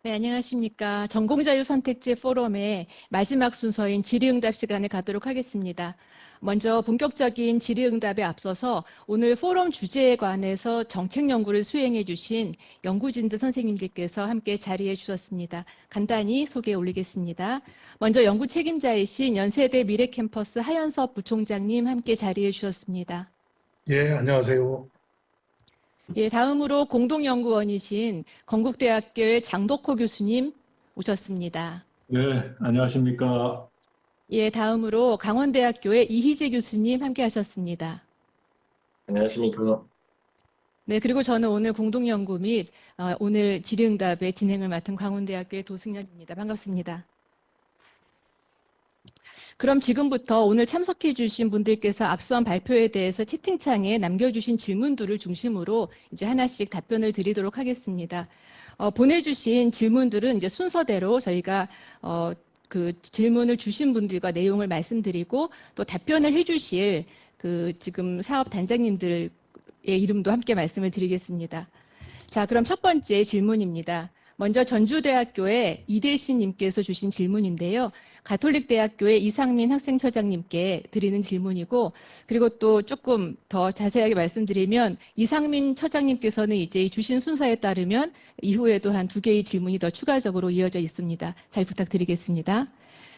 네, 안녕하십니까. 전공자율선택제 포럼의 마지막 순서인 질의응답 시간에 가도록 하겠습니다. 먼저 본격적인 질의응답에 앞서서 오늘 포럼 주제에 관해서 정책 연구를 수행해 주신 연구진들 선생님들께서 함께 자리해 주셨습니다. 간단히 소개 올리겠습니다. 먼저 연구 책임자이신 연세대 미래캠퍼스 하연섭 부총장님 함께 자리해 주셨습니다. 예, 안녕하세요. 예, 다음으로 공동연구원이신 건국대학교의 장덕호 교수님 오셨습니다. 네, 안녕하십니까. 예, 다음으로 강원대학교의 이희재 교수님 함께 하셨습니다. 안녕하십니까. 네, 그리고 저는 오늘 공동연구 및 오늘 질의응답의 진행을 맡은 강원대학교의 도승연입니다. 반갑습니다. 그럼 지금부터 오늘 참석해 주신 분들께서 앞선 발표에 대해서 채팅창에 남겨주신 질문들을 중심으로 이제 하나씩 답변을 드리도록 하겠습니다. 보내주신 질문들은 이제 순서대로 저희가 그 질문을 주신 분들과 내용을 말씀드리고 또 답변을 해주실 그 지금 사업 단장님들의 이름도 함께 말씀을 드리겠습니다. 자, 그럼 첫 번째 질문입니다. 먼저 전주대학교의 이대신 님께서 주신 질문인데요. 가톨릭대학교의 이상민 학생처장님께 드리는 질문이고, 그리고 또 조금 더 자세하게 말씀드리면 이상민 처장님께서는 이제 주신 순서에 따르면 이후에도 한 2개의 질문이 더 추가적으로 이어져 있습니다. 잘 부탁드리겠습니다.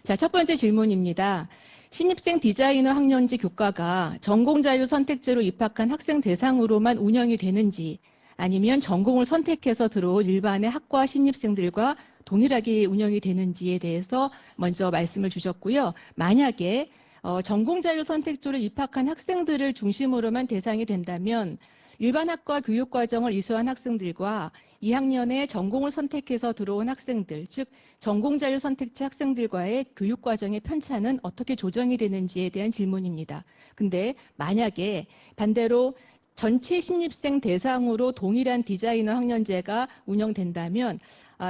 자, 첫 번째 질문입니다. 신입생 디자이너 학년제 교과가 전공자율 선택제로 입학한 학생 대상으로만 운영이 되는지, 아니면 전공을 선택해서 들어온 일반의 학과 신입생들과 동일하게 운영이 되는지에 대해서 먼저 말씀을 주셨고요. 만약에 전공자율 선택제로 입학한 학생들을 중심으로만 대상이 된다면 일반 학과 교육과정을 이수한 학생들과 2학년에 전공을 선택해서 들어온 학생들, 즉 전공자율 선택제 학생들과의 교육과정의 편차는 어떻게 조정이 되는지에 대한 질문입니다. 근데 만약에 반대로 전체 신입생 대상으로 동일한 디자이너 학년제가 운영된다면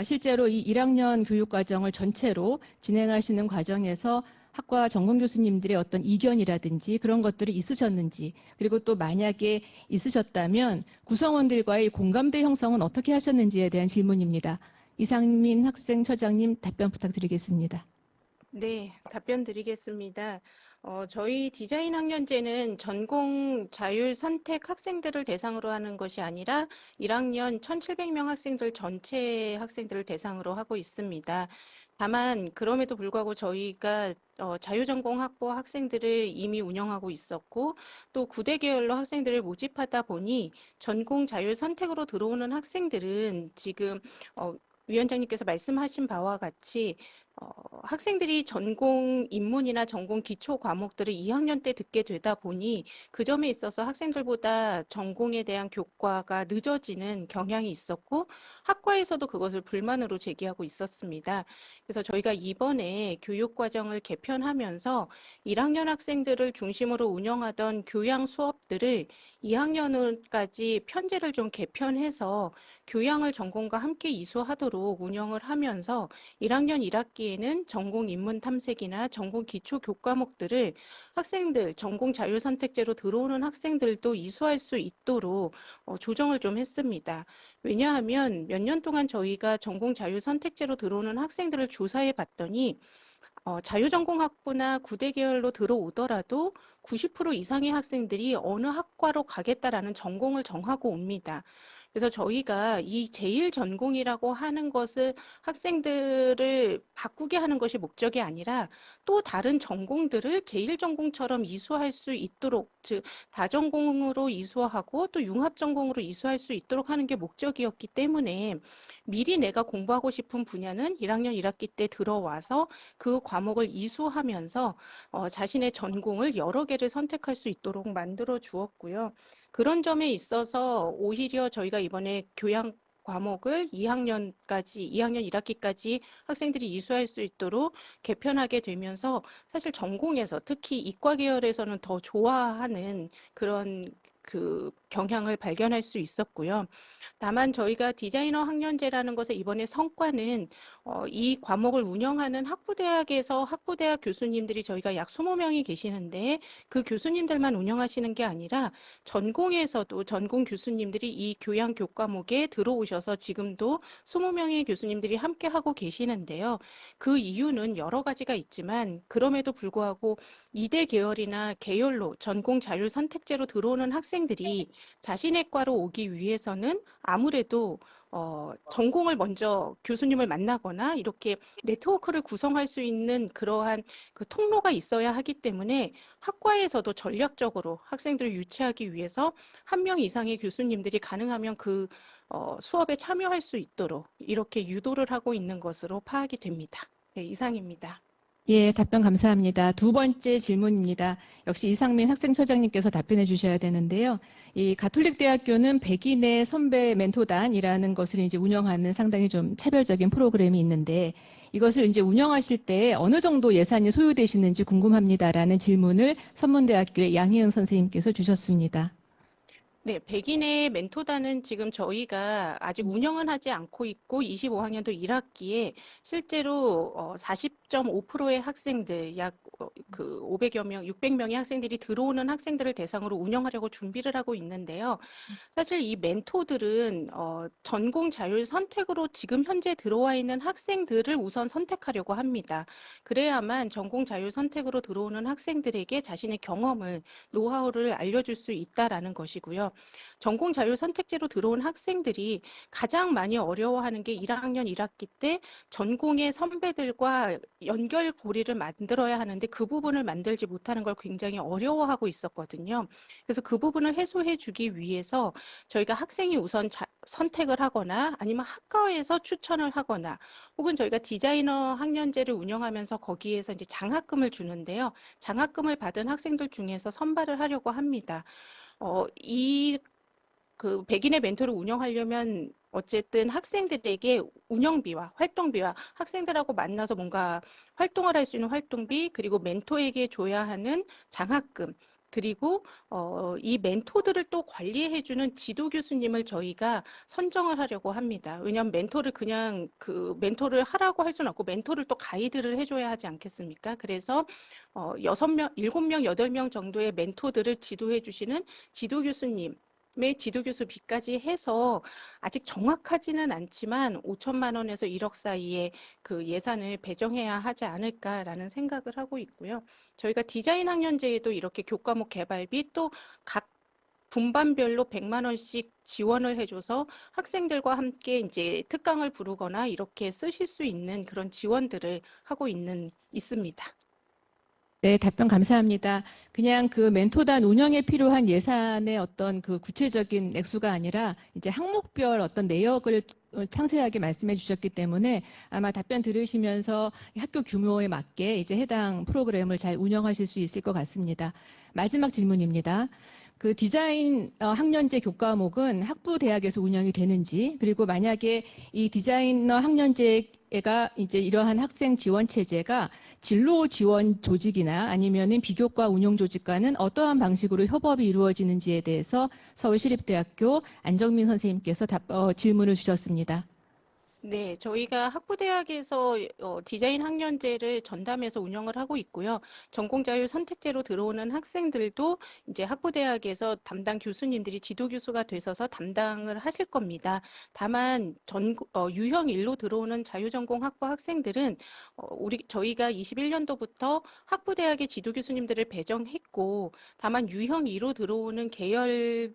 실제로 이 1학년 교육과정을 전체로 진행하시는 과정에서 학과 전공 교수님들의 어떤 이견이라든지 그런 것들이 있으셨는지, 그리고 또 만약에 있으셨다면 구성원들과의 공감대 형성은 어떻게 하셨는지에 대한 질문입니다. 이상민 학생처장님 답변 부탁드리겠습니다. 네, 답변 드리겠습니다. 저희 디자인 학년제는 전공 자율 선택 학생들을 대상으로 하는 것이 아니라 1학년 1,700명 학생들 전체 학생들을 대상으로 하고 있습니다. 다만 그럼에도 불구하고 저희가 자유전공 학부 학생들을 이미 운영하고 있었고 또 구대 계열로 학생들을 모집하다 보니 전공 자율 선택으로 들어오는 학생들은 지금 위원장님께서 말씀하신 바와 같이 학생들이 전공 입문이나 전공 기초 과목들을 2학년 때 듣게 되다 보니 그 점에 있어서 학생들보다 전공에 대한 교과가 늦어지는 경향이 있었고 학과에서도 그것을 불만으로 제기하고 있었습니다. 그래서 저희가 이번에 교육과정을 개편하면서 1학년 학생들을 중심으로 운영하던 교양 수업들을 2학년까지 편제를 좀 개편해서 교양을 전공과 함께 이수하도록 운영을 하면서 1학년 1학기에는 전공 인문 탐색이나 전공 기초 교과목들을 학생들, 전공 자율 선택제로 들어오는 학생들도 이수할 수 있도록 조정을 좀 했습니다. 왜냐하면 몇 년 동안 저희가 전공 자율 선택제로 들어오는 학생들을 조사해 봤더니 자유전공 학부나 구대 계열로 들어오더라도 90% 이상의 학생들이 어느 학과로 가겠다라는 전공을 정하고 옵니다. 그래서 저희가 이 제1전공이라고 하는 것을 학생들을 바꾸게 하는 것이 목적이 아니라 또 다른 전공들을 제1전공처럼 이수할 수 있도록, 즉 다전공으로 이수하고 또 융합전공으로 이수할 수 있도록 하는 게 목적이었기 때문에 미리 내가 공부하고 싶은 분야는 1학년 1학기 때 들어와서 그 과목을 이수하면서 자신의 전공을 여러 개를 선택할 수 있도록 만들어 주었고요. 그런 점에 있어서 오히려 저희가 이번에 교양 과목을 2학년까지, 2학년 1학기까지 학생들이 이수할 수 있도록 개편하게 되면서 사실 전공에서 특히 이과 계열에서는 더 좋아하는 그런 그 경향을 발견할 수 있었고요. 다만 저희가 디자이너 학년제라는 것의 이번에 성과는 이 과목을 운영하는 학부대학에서 학부대학 교수님들이 저희가 약 20명이 계시는데 그 교수님들만 운영하시는 게 아니라 전공에서도 전공 교수님들이 이 교양 교과목에 들어오셔서 지금도 20명의 교수님들이 함께 하고 계시는데요. 그 이유는 여러 가지가 있지만 그럼에도 불구하고 이대 계열이나 계열로 전공 자율 선택제로 들어오는 학생들이 자신의 과로 오기 위해서는 아무래도 전공을 먼저 교수님을 만나거나 이렇게 네트워크를 구성할 수 있는 그러한 그 통로가 있어야 하기 때문에 학과에서도 전략적으로 학생들을 유치하기 위해서 한 명 이상의 교수님들이 가능하면 그 수업에 참여할 수 있도록 이렇게 유도를 하고 있는 것으로 파악이 됩니다. 네, 이상입니다. 예, 답변 감사합니다. 두 번째 질문입니다. 역시 이상민 학생처장님께서 답변해 주셔야 되는데요. 이 가톨릭 대학교는 백인의 선배 멘토단이라는 것을 이제 운영하는 상당히 좀 차별적인 프로그램이 있는데 이것을 이제 운영하실 때 어느 정도 예산이 소요되시는지 궁금합니다라는 질문을 선문대학교의 양희은 선생님께서 주셨습니다. 네, 백인의 멘토단은 지금 저희가 아직 운영은 하지 않고 있고 25학년도 1학기에 실제로 40.5%의 학생들 약 그 500여 명, 600명의 학생들이 들어오는 학생들을 대상으로 운영하려고 준비를 하고 있는데요. 사실 이 멘토들은 전공 자율 선택으로 지금 현재 들어와 있는 학생들을 우선 선택하려고 합니다. 그래야만 전공 자율 선택으로 들어오는 학생들에게 자신의 경험을 노하우를 알려줄 수 있다라는 것이고요. 전공 자율 선택제로 들어온 학생들이 가장 많이 어려워하는 게 1학년 1학기 때 전공의 선배들과 연결고리를 만들어야 하는데 그 부분을 만들지 못하는 걸 굉장히 어려워하고 있었거든요. 그래서 그 부분을 해소해 주기 위해서 저희가 학생이 우선 선택을 하거나 아니면 학과에서 추천을 하거나 혹은 저희가 디자이너 학년제를 운영하면서 거기에서 이제 장학금을 주는데요. 장학금을 받은 학생들 중에서 선발을 하려고 합니다. 이 그 백인의 멘토를 운영하려면 어쨌든 학생들에게 운영비와 활동비와 학생들하고 만나서 뭔가 활동을 할 수 있는 활동비 그리고 멘토에게 줘야 하는 장학금 그리고 이 멘토들을 또 관리해주는 지도 교수님을 저희가 선정을 하려고 합니다. 왜냐하면 멘토를 그냥 그 멘토를 하라고 할 수는 없고 멘토를 또 가이드를 해줘야 하지 않겠습니까? 그래서 6명, 7명, 8명 정도의 멘토들을 지도해 주시는 지도 교수님 지도교수비까지 해서 아직 정확하지는 않지만 5천만 원에서 1억 사이에 그 예산을 배정해야 하지 않을까라는 생각을 하고 있고요. 저희가 디자인 학년제에도 이렇게 교과목 개발비 또 각 분반별로 100만 원씩 지원을 해줘서 학생들과 함께 이제 특강을 부르거나 이렇게 쓰실 수 있는 그런 지원들을 하고 있습니다. 네, 답변 감사합니다. 그냥 그 멘토단 운영에 필요한 예산의 어떤 그 구체적인 액수가 아니라 이제 항목별 어떤 내역을 상세하게 말씀해 주셨기 때문에 아마 답변 들으시면서 학교 규모에 맞게 이제 해당 프로그램을 잘 운영하실 수 있을 것 같습니다. 마지막 질문입니다. 그 디자인 학년제 교과목은 학부 대학에서 운영이 되는지 그리고 만약에 이 디자이너 학년제가 이제 이러한 학생 지원 체제가 진로 지원 조직이나 아니면은 비교과 운영 조직과는 어떠한 방식으로 협업이 이루어지는지에 대해서 서울시립대학교 안정민 선생님께서 질문을 주셨습니다. 네, 저희가 학부대학에서 디자인 학년제를 전담해서 운영을 하고 있고요. 전공자율 선택제로 들어오는 학생들도 이제 학부대학에서 담당 교수님들이 지도교수가 되셔서 담당을 하실 겁니다. 다만 유형 1로 들어오는 자유전공 학부 학생들은 저희가 21년도부터 학부대학의 지도교수님들을 배정했고 다만 유형 2로 들어오는 계열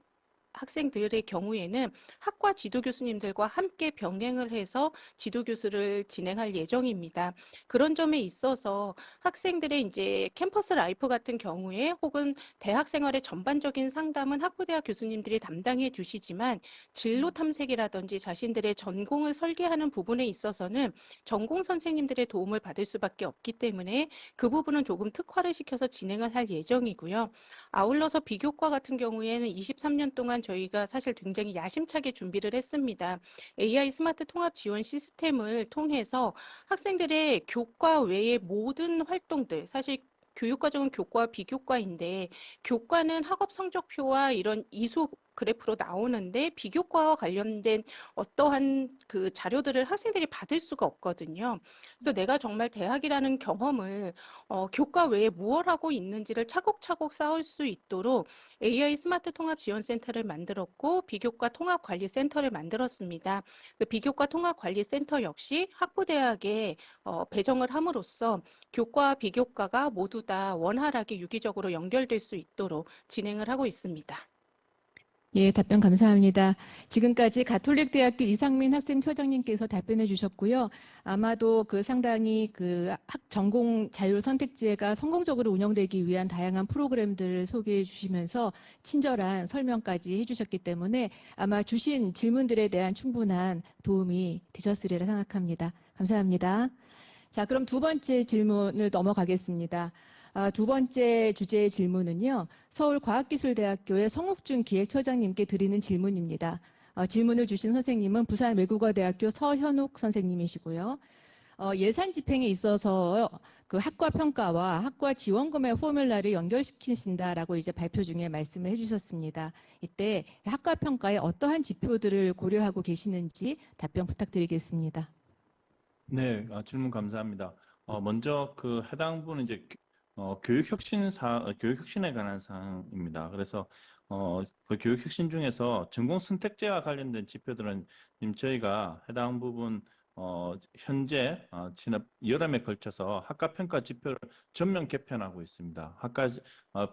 학생들의 경우에는 학과 지도 교수님들과 함께 병행을 해서 지도 교수를 진행할 예정입니다. 그런 점에 있어서 학생들의 이제 캠퍼스 라이프 같은 경우에 혹은 대학 생활의 전반적인 상담은 학부대학 교수님들이 담당해 주시지만 진로 탐색이라든지 자신들의 전공을 설계하는 부분에 있어서는 전공 선생님들의 도움을 받을 수밖에 없기 때문에 그 부분은 조금 특화를 시켜서 진행을 할 예정이고요. 아울러서 비교과 같은 경우에는 23년 동안 저희가 사실 굉장히 야심차게 준비를 했습니다. AI 스마트 통합 지원 시스템을 통해서 학생들의 교과 외의 모든 활동들, 사실 교육과정은 교과와 비교과인데 교과는 학업 성적표와 이런 이수 그래프로 나오는데 비교과와 관련된 어떠한 그 자료들을 학생들이 받을 수가 없거든요. 그래서 내가 정말 대학이라는 경험을 교과 외에 무엇 하고 있는지를 차곡차곡 쌓을 수 있도록 AI 스마트 통합 지원센터를 만들었고 비교과 통합관리센터를 만들었습니다. 그 비교과 통합관리센터 역시 학부대학에 배정을 함으로써 교과와 비교과가 모두 다 원활하게 유기적으로 연결될 수 있도록 진행을 하고 있습니다. 예, 답변 감사합니다. 지금까지 가톨릭대학교 이상민 학생처장님께서 답변해 주셨고요. 아마도 상당히 전공 자율 선택제가 성공적으로 운영되기 위한 다양한 프로그램들을 소개해 주시면서 친절한 설명까지 해 주셨기 때문에 아마 주신 질문들에 대한 충분한 도움이 되셨으리라 생각합니다. 감사합니다. 자, 그럼 두 번째 질문을 넘어가겠습니다. 두 번째 주제의 질문은요, 서울과학기술대학교의 성욱준 기획처장님께 드리는 질문입니다. 질문을 주신 선생님은 부산외국어대학교 서현욱 선생님이시고요. 예산 집행에 있어서 그 학과 평가와 학과 지원금의 포뮬라를 연결시키신다라고 이제 발표 중에 말씀을 해주셨습니다. 이때 학과 평가에 어떠한 지표들을 고려하고 계시는지 답변 부탁드리겠습니다. 네, 질문 감사합니다. 먼저 해당 부분은 이제 교육혁신에 관한 사항입니다. 그래서 그 교육혁신 중에서 전공 선택제와 관련된 지표들은 지금 저희가 해당 부분 현재 지난 여름에 걸쳐서 학과 평가 지표를 전면 개편하고 있습니다. 학과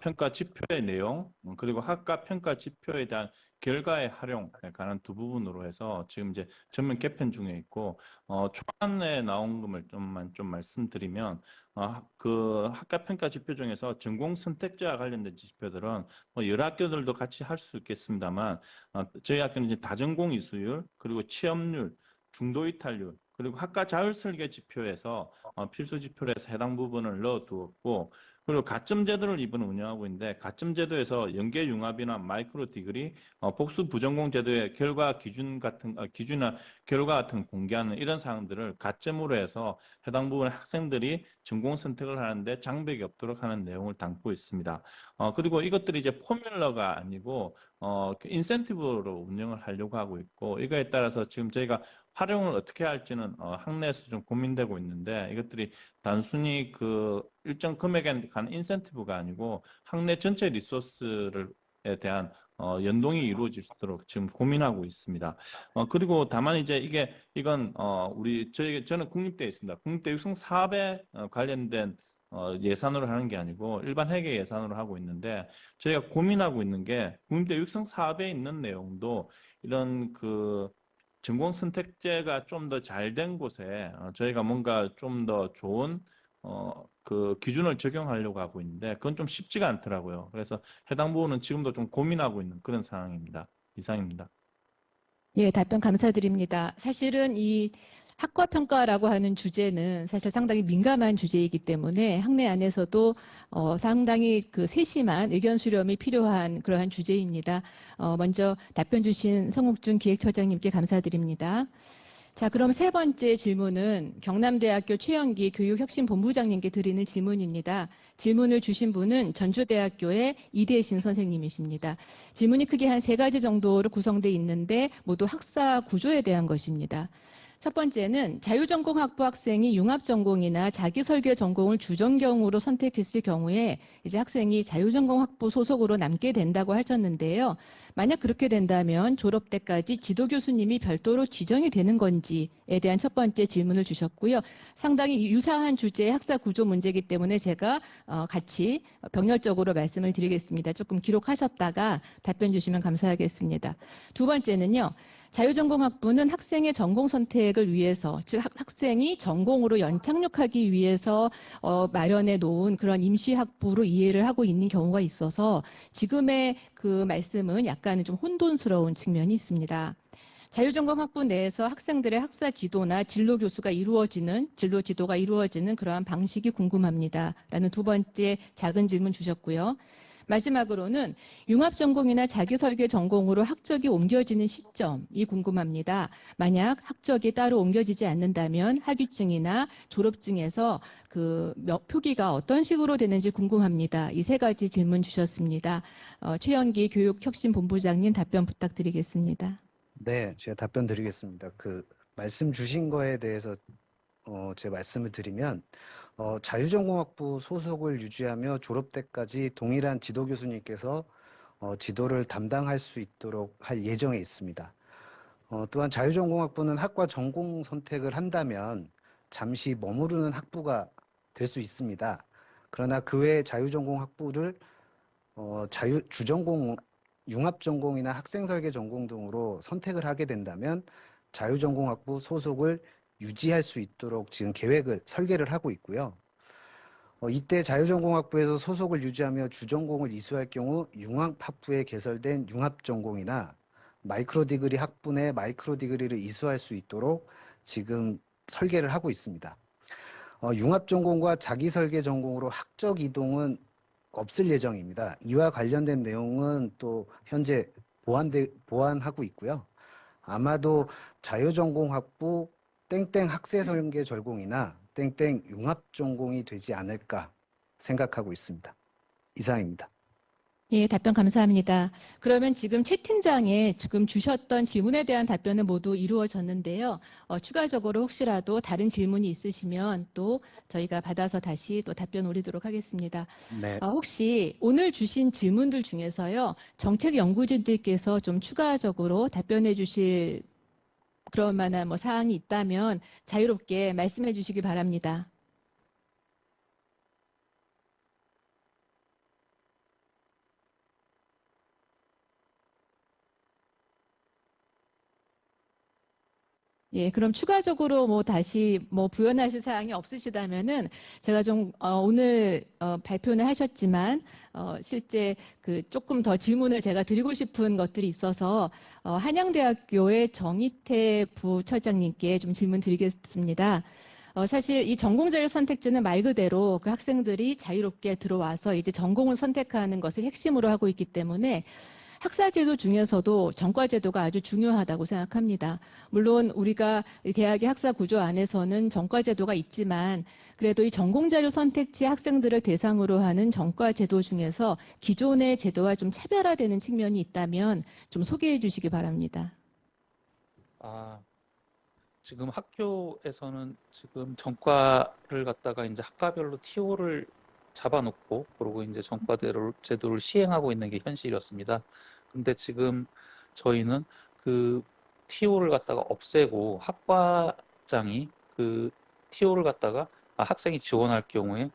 평가 지표의 내용 그리고 학과 평가 지표에 대한 결과의 활용에 관한 두 부분으로 해서 지금 이제 전면 개편 중에 있고 초반에 나온 것을 좀 말씀드리면 그 학과 평가 지표 중에서 전공 선택제와 관련된 지표들은 뭐 여러 학교들도 같이 할 수 있겠습니다만 저희 학교는 이제 다전공 이수율 그리고 취업률 중도 이탈률 그리고 학과 자율 설계 지표에서 필수 지표로 해서 해당 부분을 넣어두었고 그리고 가점 제도를 이번에 운영하고 있는데 가점 제도에서 연계 융합이나 마이크로 디그리 복수 부전공 제도의 결과 기준이나 결과 같은 공개하는 이런 사항들을 가점으로 해서 해당 부분의 학생들이 전공 선택을 하는데 장벽이 없도록 하는 내용을 담고 있습니다. 그리고 이것들이 이제 포뮬러가 아니고 인센티브로 운영을 하려고 하고 있고 이거에 따라서 지금 저희가 활용을 어떻게 할지는 학내에서 좀 고민되고 있는데 이것들이 단순히 그 일정 금액에 관한 인센티브가 아니고 학내 전체 리소스에 대한 연동이 이루어질 수 있도록 지금 고민하고 있습니다. 그리고 다만 이제 이건 저는 국립대에 있습니다. 국립대 육성 사업에 관련된 예산으로 하는 게 아니고 일반 회계 예산으로 하고 있는데 저희가 고민하고 있는 게 국립대 육성 사업에 있는 내용도 이런 전공 선택제가 좀 더 잘 된 곳에 저희가 뭔가 좀 더 좋은 그 기준을 적용하려고 하고 있는데 그건 좀 쉽지가 않더라고요. 그래서 해당 부분은 지금도 좀 고민하고 있는 그런 상황입니다. 이상입니다. 예, 답변 감사드립니다. 사실은 이 학과 평가라고 하는 주제는 사실 상당히 민감한 주제이기 때문에 학내 안에서도 상당히 세심한 의견 수렴이 필요한 그러한 주제입니다. 먼저 답변 주신 성욱준 기획처장님께 감사드립니다. 자, 그럼 세 번째 질문은 경남대학교 최영기 교육혁신본부장님께 드리는 질문입니다. 질문을 주신 분은 전주대학교의 이대신 선생님이십니다. 질문이 크게 한 세 가지 정도로 구성되어 있는데 모두 학사 구조에 대한 것입니다. 첫 번째는 자유전공학부 학생이 융합전공이나 자기설계 전공을 주전경으로 선택했을 경우에 이제 학생이 자유전공학부 소속으로 남게 된다고 하셨는데요. 만약 그렇게 된다면 졸업 때까지 지도교수님이 별도로 지정이 되는 건지에 대한 첫 번째 질문을 주셨고요. 상당히 유사한 주제의 학사 구조 문제이기 때문에 제가 같이 병렬적으로 말씀을 드리겠습니다. 조금 기록하셨다가 답변 주시면 감사하겠습니다. 두 번째는요. 자유전공학부는 학생의 전공 선택을 위해서, 즉 학생이 전공으로 연착륙하기 위해서 마련해 놓은 그런 임시학부로 이해를 하고 있는 경우가 있어서 지금의 그 말씀은 약간은 좀 혼돈스러운 측면이 있습니다. 자유전공학부 내에서 학생들의 학사 지도나 진로 지도가 이루어지는 그러한 방식이 궁금합니다. 라는 두 번째 작은 질문 주셨고요. 마지막으로는 융합전공이나 자기설계 전공으로 학적이 옮겨지는 시점이 궁금합니다. 만약 학적이 따로 옮겨지지 않는다면 학위증이나 졸업증에서 그 표기가 어떤 식으로 되는지 궁금합니다. 이 세 가지 질문 주셨습니다. 최영기 교육혁신본부장님 답변 부탁드리겠습니다. 네, 제가 답변 드리겠습니다. 그 말씀 주신 거에 대해서 제 말씀을 드리면 자유전공학부 소속을 유지하며 졸업 때까지 동일한 지도 교수님께서 지도를 담당할 수 있도록 할 예정에 있습니다. 또한 자유전공학부는 학과 전공 선택을 한다면 잠시 머무르는 학부가 될 수 있습니다. 그러나 그 외에 자유전공학부를 주전공, 융합전공이나 학생설계 전공 등으로 선택을 하게 된다면 자유전공학부 소속을 유지할 수 있도록 지금 설계를 하고 있고요. 이때 자유전공학부에서 소속을 유지하며 주전공을 이수할 경우 융합학부에 개설된 융합전공이나 마이크로디그리 학부 내 마이크로디그리를 이수할 수 있도록 지금 설계를 하고 있습니다. 융합전공과 자기설계 전공으로 학적 이동은 없을 예정입니다. 이와 관련된 내용은 또 현재 보완하고 있고요. 아마도 자유전공학부 땡땡 학생설계 전공이나 땡땡 융합전공이 되지 않을까 생각하고 있습니다. 이상입니다. 예, 답변 감사합니다. 그러면 지금 채팅장에 지금 주셨던 질문에 대한 답변은 모두 이루어졌는데요. 추가적으로 혹시라도 다른 질문이 있으시면 또 저희가 받아서 다시 또 답변 올리도록 하겠습니다. 네. 혹시 오늘 주신 질문들 중에서요, 정책 연구진들께서 좀 추가적으로 답변해 주실 그럴 만한 뭐 사항이 있다면 자유롭게 말씀해 주시기 바랍니다. 예, 그럼 추가적으로 뭐 다시 뭐 부연하실 사항이 없으시다면은 제가 좀 오늘 발표는 하셨지만 실제 그 조금 더 질문을 제가 드리고 싶은 것들이 있어서 한양대학교의 정희태 부처장님께 좀 질문 드리겠습니다. 사실 이 전공자율 선택제는 말 그대로 그 학생들이 자유롭게 들어와서 이제 전공을 선택하는 것을 핵심으로 하고 있기 때문에 학사제도 중에서도 전과제도가 아주 중요하다고 생각합니다. 물론 우리가 대학의 학사 구조 안에서는 전과제도가 있지만 그래도 이 전공자료 선택지 학생들을 대상으로 하는 전과제도 중에서 기존의 제도와 좀 차별화되는 측면이 있다면 좀 소개해 주시기 바랍니다. 지금 학교에서는 지금 전과를 갖다가 이제 학과별로 TO를 잡아놓고 그리고 이제 제도를 시행하고 있는 게 현실이었습니다. 근데 지금 저희는 그 TO를 갖다가 없애고 학과장이 그 TO를 갖다가 학생이 지원할 경우에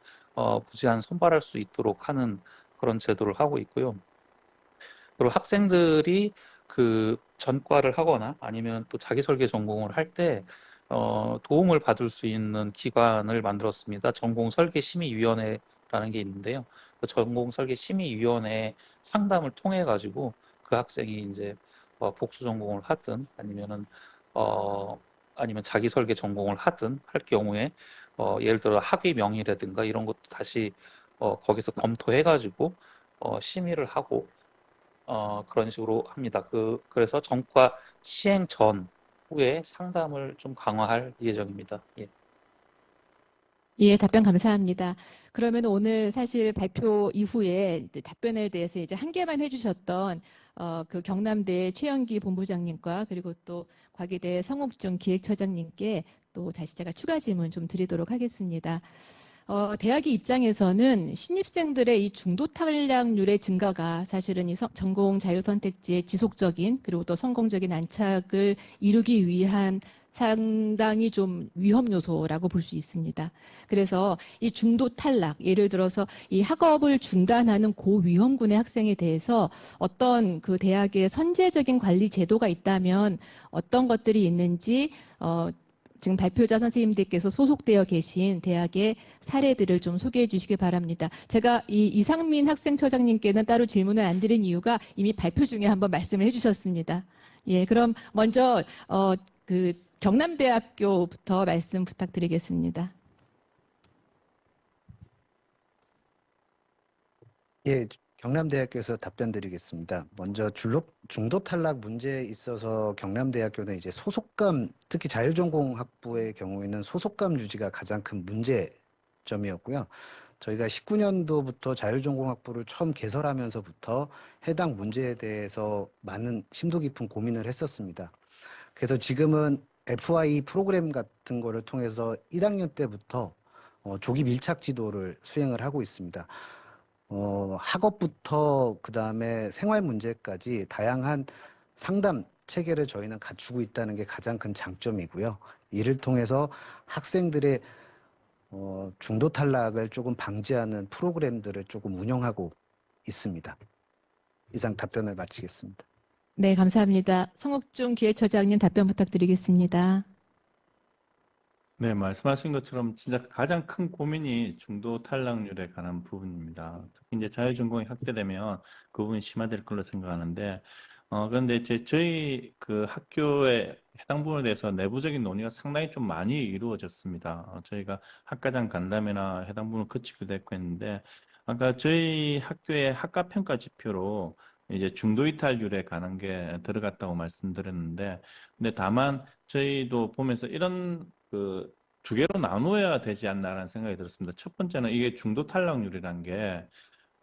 무제한 선발할 수 있도록 하는 그런 제도를 하고 있고요. 그리고 학생들이 그 전과를 하거나 아니면 또 자기설계 전공을 할 때 도움을 받을 수 있는 기관을 만들었습니다. 전공설계심의위원회라는 게 있는데요. 그 전공설계심의위원회 상담을 통해 가지고 그 학생이 이제 복수 전공을 하든 아니면 자기설계 전공을 하든 할 경우에 예를 들어 학위 명의라든가 이런 것도 다시 거기서 검토해 가지고 심의를 하고 그런 식으로 합니다. 그래서 전과 시행 후에 상담을 좀 강화할 예정입니다. 예. 예, 답변 감사합니다. 그러면 오늘 사실 발표 이후에 답변에 대해서 이제 한 개만 해주셨던 그 경남대 최영기 본부장님과 그리고 또 과기대 성옥준 기획처장님께 또 다시 제가 추가 질문 좀 드리도록 하겠습니다. 대학의 입장에서는 신입생들의 이 중도 탈락률의 증가가 사실은 이 전공 자율선택지의 지속적인 그리고 또 성공적인 안착을 이루기 위한 상당히 좀 위험 요소라고 볼 수 있습니다. 그래서 이 중도 탈락, 예를 들어서 이 학업을 중단하는 고위험군의 학생에 대해서 어떤 그 대학의 선제적인 관리 제도가 있다면 어떤 것들이 있는지 지금 발표자 선생님들께서 소속되어 계신 대학의 사례들을 좀 소개해 주시기 바랍니다. 제가 이 이상민 학생처장님께는 따로 질문을 안 드린 이유가 이미 발표 중에 한번 말씀을 해주셨습니다. 예, 그럼 먼저 그 경남대학교부터 말씀 부탁드리겠습니다. 예, 경남대학교에서 답변 드리겠습니다. 먼저 중도 탈락 문제에 있어서 경남대학교는 이제 소속감, 특히 자율전공학부의 경우에는 소속감 유지가 가장 큰 문제점이었고요. 저희가 19년도부터 자율전공학부를 처음 개설하면서부터 해당 문제에 대해서 많은 심도 깊은 고민을 했었습니다. 그래서 지금은 FI 프로그램 같은 거를 통해서 1학년 때부터 조기 밀착 지도를 수행을 하고 있습니다. 학업부터 그다음에 생활 문제까지 다양한 상담 체계를 저희는 갖추고 있다는 게 가장 큰 장점이고요. 이를 통해서 학생들의 중도 탈락을 조금 방지하는 프로그램들을 조금 운영하고 있습니다. 이상 답변을 마치겠습니다. 네, 감사합니다. 성옥중 기획처장님 답변 부탁드리겠습니다. 네, 말씀하신 것처럼 진짜 가장 큰 고민이 중도 탈락률에 관한 부분입니다. 특히 이제 자율전공이 확대되면 그 부분이 심화될 걸로 생각하는데, 그런데 이제 저희 그 학교의 해당 부분에 대해서 내부적인 논의가 상당히 좀 많이 이루어졌습니다. 저희가 학과장 간담회나 해당 부분을 거치기도 했고 했는데, 아까 저희 학교의 학과 평가 지표로 이제 중도 이탈률에 관한 게 들어갔다고 말씀드렸는데, 근데 다만 저희도 보면서 이런 그 두 개로 나누어야 되지 않나라는 생각이 들었습니다. 첫 번째는 이게 중도 탈락률이란 게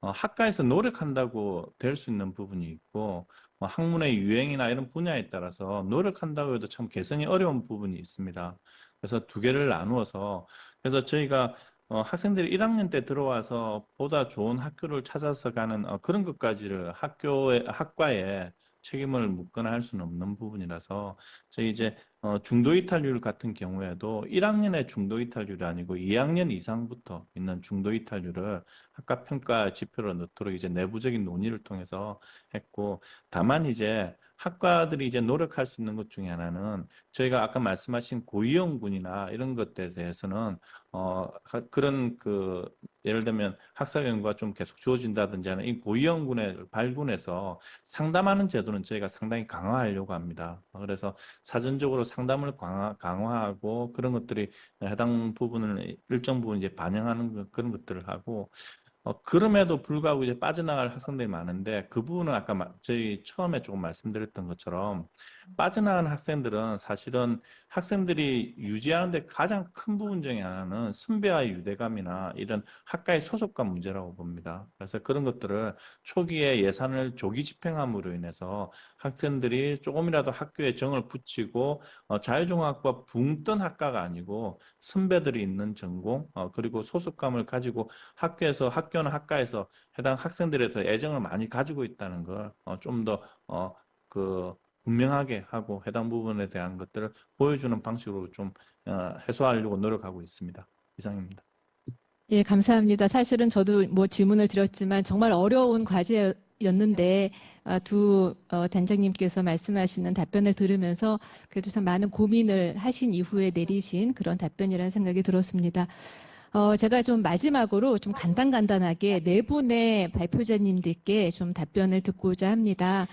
학과에서 노력한다고 될 수 있는 부분이 있고 학문의 유행이나 이런 분야에 따라서 노력한다고 해도 참 개선이 어려운 부분이 있습니다. 그래서 두 개를 나누어서 그래서 저희가 학생들이 1학년 때 들어와서 보다 좋은 학교를 찾아서 가는 그런 것까지를 학과에 책임을 묻거나 할 수는 없는 부분이라서 저희 이제 중도 이탈률 같은 경우에도 1학년의 중도 이탈률이 아니고 2학년 이상부터 있는 중도 이탈률을 학과 평가 지표로 넣도록 이제 내부적인 논의를 통해서 했고, 다만 이제 학과들이 이제 노력할 수 있는 것 중에 하나는 저희가 아까 말씀하신 고위험군이나 이런 것들에 대해서는 그런 그 예를 들면 학사 경과가 좀 계속 주어진다든지 하는 이 고위험군을 발군해서 상담하는 제도는 저희가 상당히 강화하려고 합니다. 그래서 사전적으로 상담을 강화하고 그런 것들이 해당 부분을 일정 부분 이제 반영하는 그런 것들을 하고 그럼에도 불구하고 이제 빠져나갈 학생들이 많은데 그 부분은 아까 저희 처음에 조금 말씀드렸던 것처럼 빠져나간 학생들은 사실은 학생들이 유지하는데 가장 큰 부분 중에 하나는 선배와의 유대감이나 이런 학과의 소속감 문제라고 봅니다. 그래서 그런 것들을 초기에 예산을 조기 집행함으로 인해서 학생들이 조금이라도 학교에 정을 붙이고 자유종합과 붕 뜬 학과가 아니고 선배들이 있는 전공 그리고 소속감을 가지고 학교는 학과에서 해당 학생들에 대해서 애정을 많이 가지고 있다는 걸 좀 더 분명하게 하고 해당 부분에 대한 것들을 보여주는 방식으로 좀 해소하려고 노력하고 있습니다. 이상입니다. 예, 감사합니다. 사실은 저도 뭐 질문을 드렸지만 정말 어려운 과제였는데 두 단장님께서 말씀하시는 답변을 들으면서 그래도 참 많은 고민을 하신 이후에 내리신 그런 답변이라는 생각이 들었습니다. 제가 좀 마지막으로 좀 간단하게 네 분의 발표자님들께 좀 답변을 듣고자 합니다.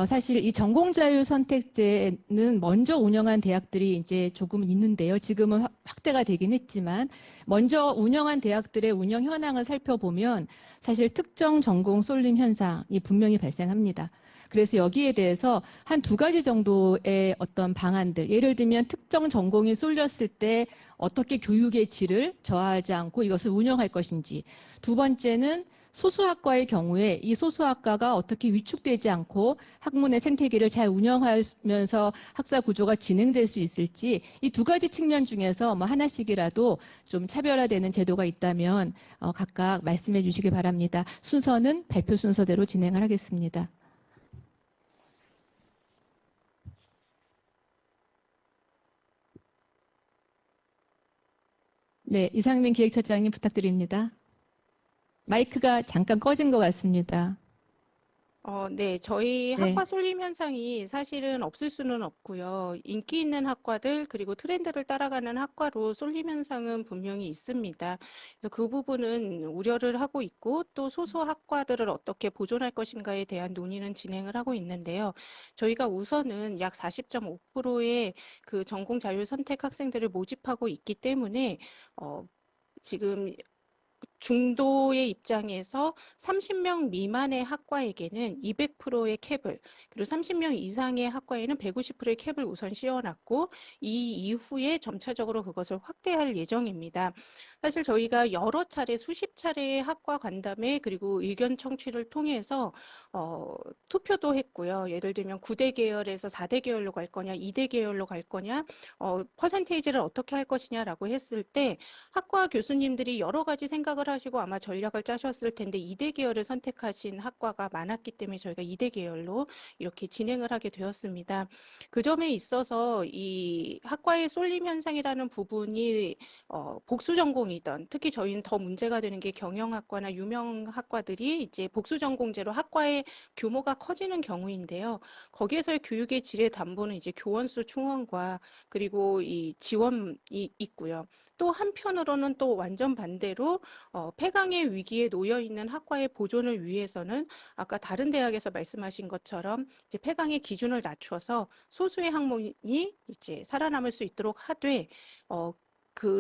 사실 이 전공자율 선택제는 먼저 운영한 대학들이 이제 조금 있는데요. 지금은 확대가 되긴 했지만 먼저 운영한 대학들의 운영 현황을 살펴보면 사실 특정 전공 쏠림 현상이 분명히 발생합니다. 그래서 여기에 대해서 한 두 가지 정도의 어떤 방안들, 예를 들면 특정 전공이 쏠렸을 때 어떻게 교육의 질을 저하하지 않고 이것을 운영할 것인지, 두 번째는 소수학과의 경우에 이 소수학과가 어떻게 위축되지 않고 학문의 생태계를 잘 운영하면서 학사 구조가 진행될 수 있을지 이 두 가지 측면 중에서 뭐 하나씩이라도 좀 차별화되는 제도가 있다면 각각 말씀해 주시기 바랍니다. 순서는 발표 순서대로 진행을 하겠습니다. 네, 이상민 기획처장님 부탁드립니다. 마이크가 잠깐 꺼진 것 같습니다. 네, 저희 네. 학과 쏠림 현상이 사실은 없을 수는 없고요. 인기 있는 학과들 그리고 트렌드를 따라가는 학과로 쏠림 현상은 분명히 있습니다. 그래서 그 부분은 우려를 하고 있고 또 소수 학과들을 어떻게 보존할 것인가에 대한 논의는 진행을 하고 있는데요. 저희가 우선은 약 40.5%의 그 전공 자율 선택 학생들을 모집하고 있기 때문에 지금 중도의 입장에서 30명 미만의 학과에게는 200%의 캡을, 그리고 30명 이상의 학과에는 150%의 캡을 우선 씌워놨고 이 이후에 점차적으로 그것을 확대할 예정입니다. 사실 저희가 여러 차례, 수십 차례의 학과 간담회 그리고 의견 청취를 통해서 투표도 했고요. 예를 들면 9대 계열에서 4대 계열로 갈 거냐, 2대 계열로 갈 거냐, 퍼센테이지를 어떻게 할 것이냐라고 했을 때 학과 교수님들이 여러 가지 생각을 하시고 아마 전략을 짜셨을 텐데 2대 계열을 선택하신 학과가 많았기 때문에 저희가 2대 계열로 이렇게 진행을 하게 되었습니다. 그 점에 있어서 이 학과의 쏠림 현상이라는 부분이 복수 전공이던, 특히 저희는 더 문제가 되는 게 경영학과나 유명학과들이 이제 복수 전공제로 학과의 규모가 커지는 경우인데요. 거기에서의 교육의 질의 담보는 이제 교원수 충원과 그리고 이 지원이 있고요. 또 한편으로는 또 완전 반대로 폐강의 위기에 놓여 있는 학과의 보존을 위해서는 아까 다른 대학에서 말씀하신 것처럼 이제 폐강의 기준을 낮춰서 소수의 학문이 이제 살아남을 수 있도록 하되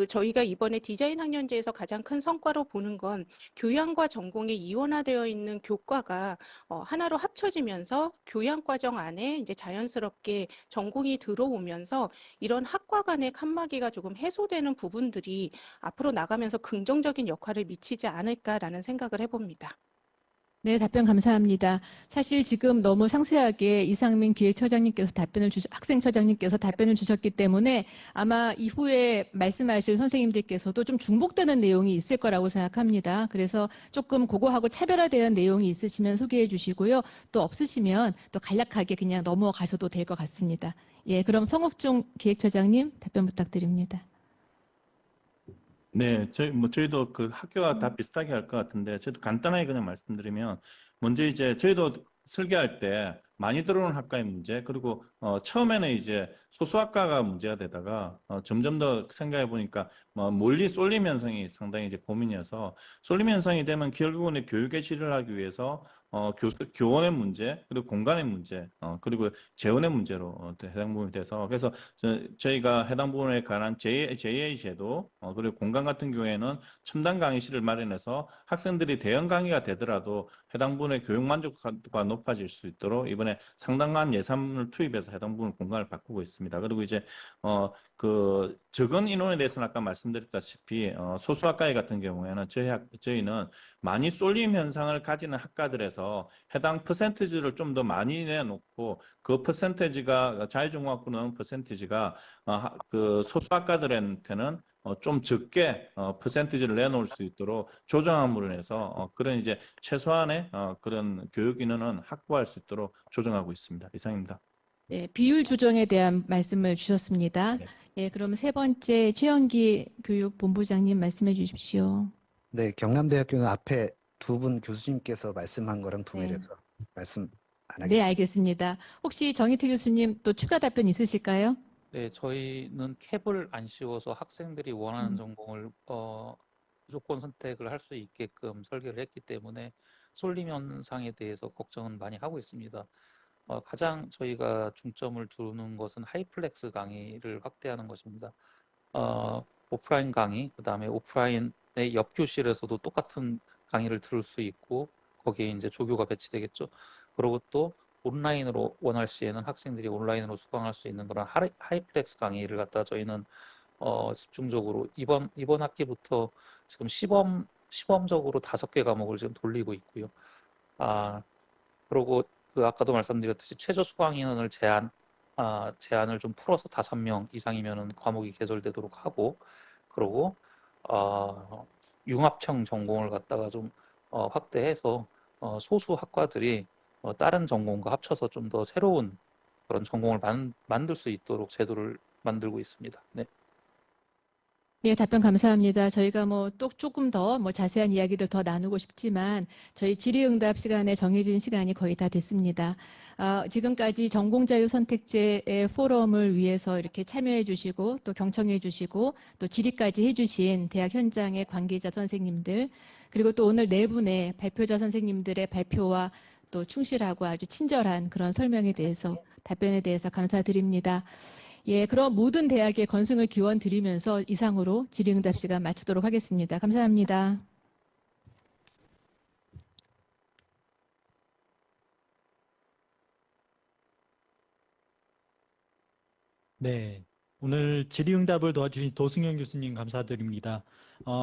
저희가 이번에 디자인 학년제에서 가장 큰 성과로 보는 건 교양과 전공이 이원화되어 있는 교과가 하나로 합쳐지면서 교양 과정 안에 이제 자연스럽게 전공이 들어오면서 이런 학과 간의 칸막이가 조금 해소되는 부분들이 앞으로 나가면서 긍정적인 역할을 미치지 않을까라는 생각을 해봅니다. 네, 답변 감사합니다. 사실 지금 너무 상세하게 이상민 기획처장님께서 학생처장님께서 답변을 주셨기 때문에 아마 이후에 말씀하실 선생님들께서도 좀 중복되는 내용이 있을 거라고 생각합니다. 그래서 조금 그거하고 차별화된 내용이 있으시면 소개해 주시고요. 또 없으시면 또 간략하게 그냥 넘어가셔도 될 것 같습니다. 예, 그럼 성욱중 기획처장님 답변 부탁드립니다. 네, 저희도 그 학교가 다 비슷하게 할 것 같은데, 저도 간단하게 그냥 말씀드리면, 먼저 이제 저희도 설계할 때 많이 들어오는 학과의 문제, 그리고 처음에는 이제 소수학과가 문제가 되다가 점점 더 생각해 보니까 몰리 쏠림 현상이 상당히 이제 고민이어서, 쏠림 현상이 되면 결국은 교육의 질을 하기 위해서 교원의 문제, 그리고 공간의 문제, 그리고 재원의 문제로 해당 부분이 돼서, 그래서 저희가 해당 부분에 관한 JA 제도, 그리고 공간 같은 경우에는 첨단 강의실을 마련해서 학생들이 대형 강의가 되더라도 해당 부분의 교육 만족도가 높아질 수 있도록 이번에 상당한 예산을 투입해서 해당 부분 공간을 바꾸고 있습니다. 그리고 이제 그 적은 인원에 대해서는 아까 말씀드렸다시피 소수학과에 같은 경우에는 저희는 많이 쏠림 현상을 가지는 학과들에서 해당 퍼센티지를 좀 더 많이 내놓고 그 퍼센티지가 자유전공학부는 퍼센티지가 그 소수학과들한테는 좀 적게 퍼센티지를 내놓을 수 있도록 조정함으로 인해서 그런 이제 최소한의 그런 교육 인원은 확보할 수 있도록 조정하고 있습니다. 이상입니다. 네, 비율 조정에 대한 말씀을 주셨습니다. 네. 예, 그럼 세 번째 최영기 교육본부장님 말씀해 주십시오. 네, 경남대학교는 앞에 두 분 교수님께서 말씀한 거랑 동일해서 말씀 안 네, 하겠습니다. 알겠습니다. 혹시 정희태 교수님 또 추가 답변 있으실까요? 네, 저희는 캡을 안 씌워서 학생들이 원하는 전공을 무조건 선택을 할 수 있게끔 설계를 했기 때문에 쏠림 현상에 대해서 걱정은 많이 하고 있습니다. 가장 저희가 중점을 두는 것은 하이플렉스 강의를 확대하는 것입니다. 오프라인 강의, 그다음에 오프라인의 옆 교실에서도 똑같은 강의를 들을 수 있고 거기에 이제 조교가 배치되겠죠. 그리고 또 온라인으로 원할 시에는 학생들이 온라인으로 수강할 수 있는 그런 하이플렉스 강의를 갖다 저희는 집중적으로 이번 학기부터 지금 시범적으로 5개 과목을 지금 돌리고 있고요. 그리고 그 아까도 말씀드렸듯이 최저 수강 인원을 제한을 좀 풀어서 5명 이상이면은 과목이 개설되도록 하고, 그리고 융합형 전공을 갖다가 좀 확대해서 소수 학과들이 다른 전공과 합쳐서 좀 더 새로운 그런 전공을 만들 수 있도록 제도를 만들고 있습니다. 네. 네, 답변 감사합니다. 저희가 또 조금 더 자세한 이야기들 더 나누고 싶지만 저희 질의응답 시간에 정해진 시간이 거의 다 됐습니다. 지금까지 전공자유선택제의 포럼을 위해서 이렇게 참여해 주시고 또 경청해 주시고 또 질의까지 해주신 대학 현장의 관계자 선생님들, 그리고 또 오늘 네 분의 발표자 선생님들의 발표와 또 충실하고 아주 친절한 그런 설명에 대해서, 답변에 대해서 감사드립니다. 예, 그럼 모든 대학의 건승을 기원 드리면서 이상으로 질의응답 시간 마치도록 하겠습니다. 감사합니다. 네, 오늘 질의응답을 도와주신 도승현 교수님 감사드립니다.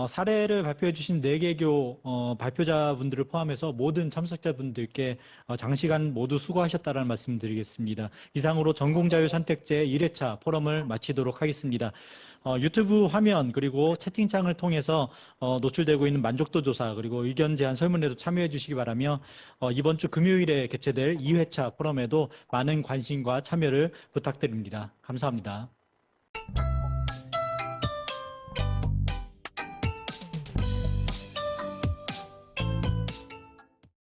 사례를 발표해 주신 4개교 발표자분들을 포함해서 모든 참석자분들께 장시간 모두 수고하셨다는 말씀 드리겠습니다. 이상으로 전공자유선택제 1회차 포럼을 마치도록 하겠습니다. 유튜브 화면 그리고 채팅창을 통해서 노출되고 있는 만족도 조사 그리고 의견 제안 설문에도 참여해 주시기 바라며 이번 주 금요일에 개최될 2회차 포럼에도 많은 관심과 참여를 부탁드립니다. 감사합니다.